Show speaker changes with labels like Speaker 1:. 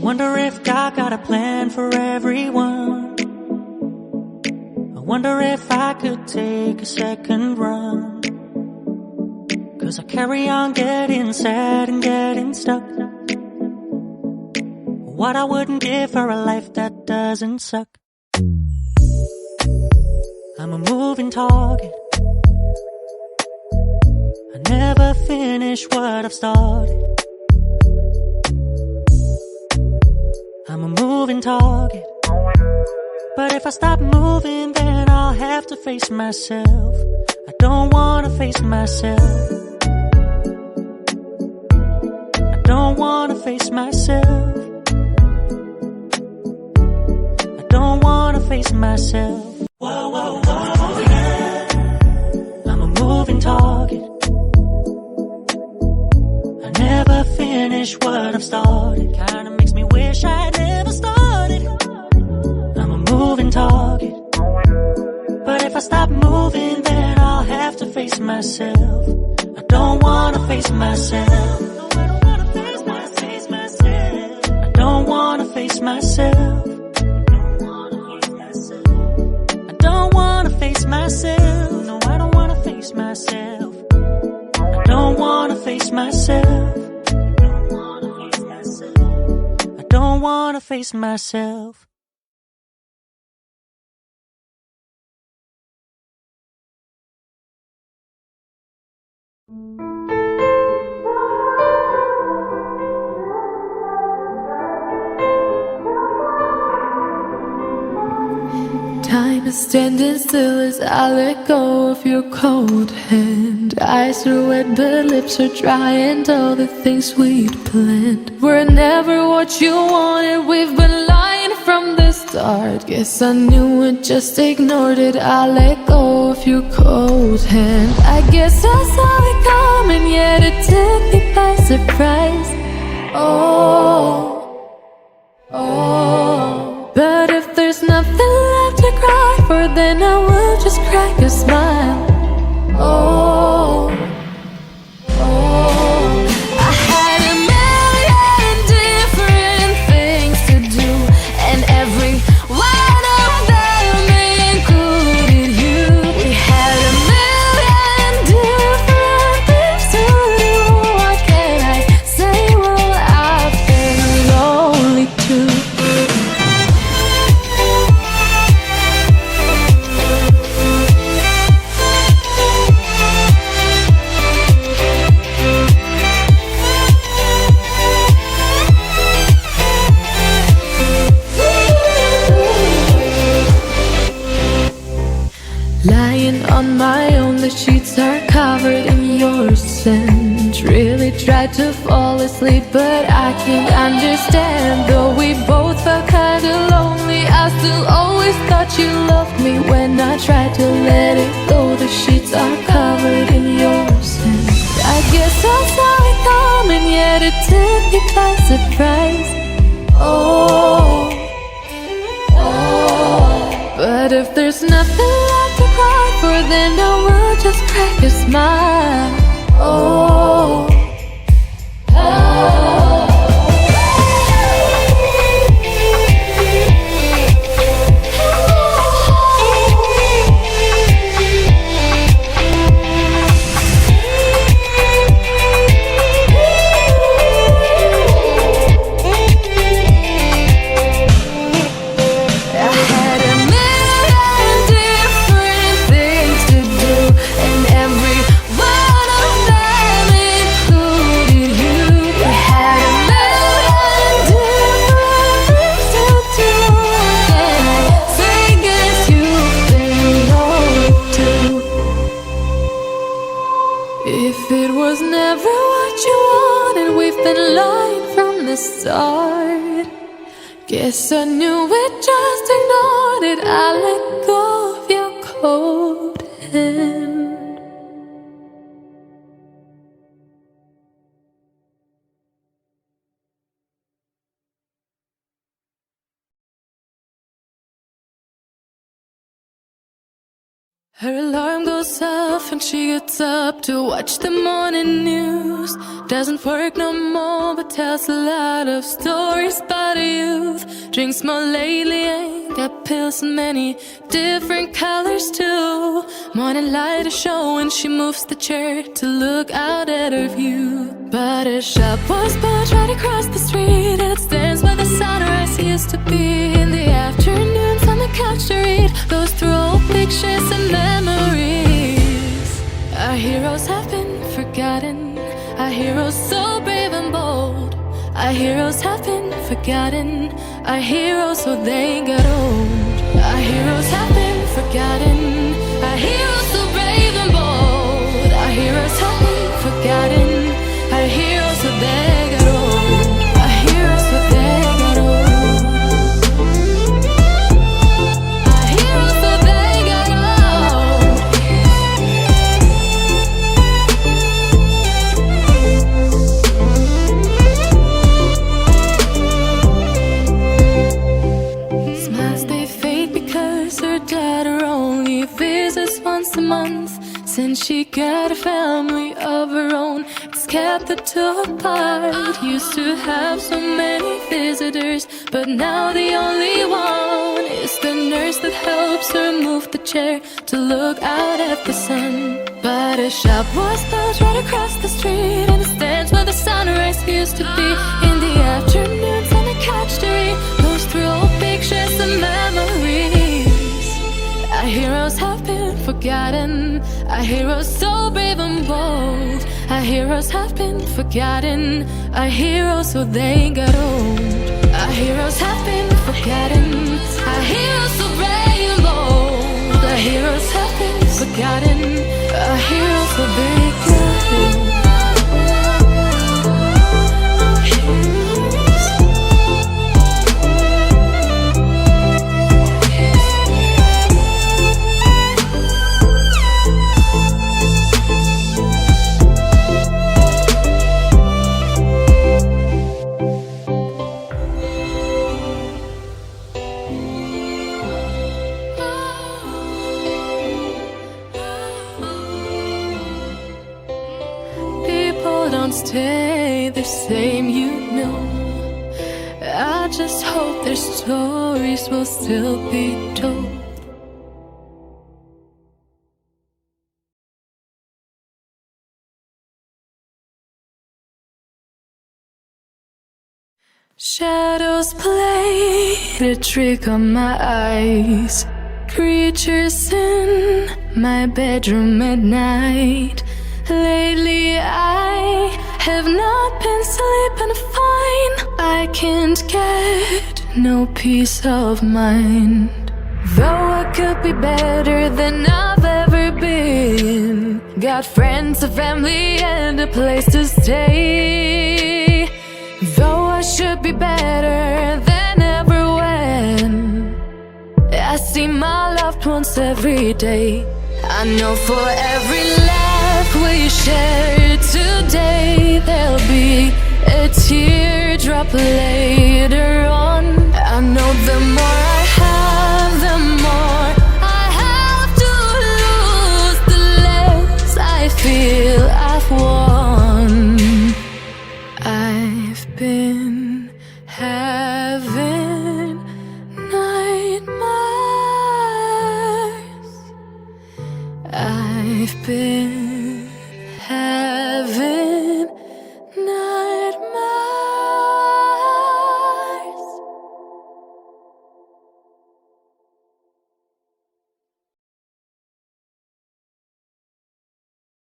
Speaker 1: wonder if God got a plan for everyone. I wonder if I could take a second run. 'Cause I carry on getting sad and getting stuck. What I wouldn't give for a life that doesn't suck. I'm a moving target. I never finish what I've started. I'm a moving target. But if I stop moving, then I'll have to face myself. I don't wanna face myself. I don't wanna face myself. I don't wanna face myself. Whoa, whoa, whoa, yeah. I'm a moving target. I never finish what I've started. Kinda makes me wish I never started. I'm a moving target. But if I stop moving, then I'll have to face myself. I don't wanna face myself. I don't wanna face myself. I don't wanna face myself. No, I don't wanna face myself. I don't wanna face myself. I don't wanna face myself.
Speaker 2: Time is standing still as I let go of your cold hand. Eyes are wet but lips are dry, and all the things we'd planned were never what you wanted. We've been lying from the start. Guess I knew it, just ignored it. I let go of your cold hand. I guess I saw it coming, yet it took me by surprise. But if there's nothing left to cry for, then I will just crack a smile. I had a million different things to do, and every one of them included you. We had a million different things to do. What can I say? Well, I've been lonely too. Lying on my own, the sheets are covered in your scent. Really tried to fall asleep, but I can't understand. Though we both felt kinda lonely, I still always thought you loved me. When I tried to let it go, the sheets are covered in your scent. I guess I saw it coming, yet it took me by surprise. But if there's nothing left to cry for, then I will just crack a smile. If it was never what you wanted, we've been lying from the start. Guess I knew it, just ignored it. I let go of your cold hand. Her alarm goes off and she gets up to watch the morning news. Doesn't work no more but tells a lot of stories about her youth. Drinks more lately, ain't got pills in many different colors too. Morning light is showing, she moves the chair to look out at her view. But her shop was built right across the street, and it stands where the sunrise used to be. In the afternoons on the couch to read, goes through old pictures and memories. Our heroes have been forgotten, our heroes so brave and bold. Our heroes have been forgotten, our heroes so they got old. Our heroes have been forgotten, our heroes so brave and bold. Our heroes have been forgotten, our heroes so they got old. Our heroes so they got old. Our heroes so they got old. Smiles they fade because her daughter only visits once a month. Since she got a family of her own, it's kept the two apart. Used to have so many visitors, but now the only one is the nurse that helps her move the chair to look out at the sun. But a shop was built right across the street, and it stands where the sunrise used to be. In the afternoons on the couch to read, goes through old pictures and memories. Our heroes have been forgotten, our heroes so brave and bold. Our heroes have been forgotten, our heroes so they got old. Our heroes have been forgotten, our heroes so brave and bold. Our heroes have been forgotten, our heroes so they got old. Don't stay the same, you know. I just hope their stories will still be told. Shadows played a trick on my eyes. Creatures in my bedroom at night. Lately I have not been sleeping fine. I can't get no peace of mind. Though I could be better than I've ever been. Got friends, a family and a place to stay. Though I should be better than ever when I see my loved ones every day. I know for every laugh we share today, there'll be a teardrop later on. I know the more I have, the more I have to lose, the less I feel I've won. I've been having nightmares. I've been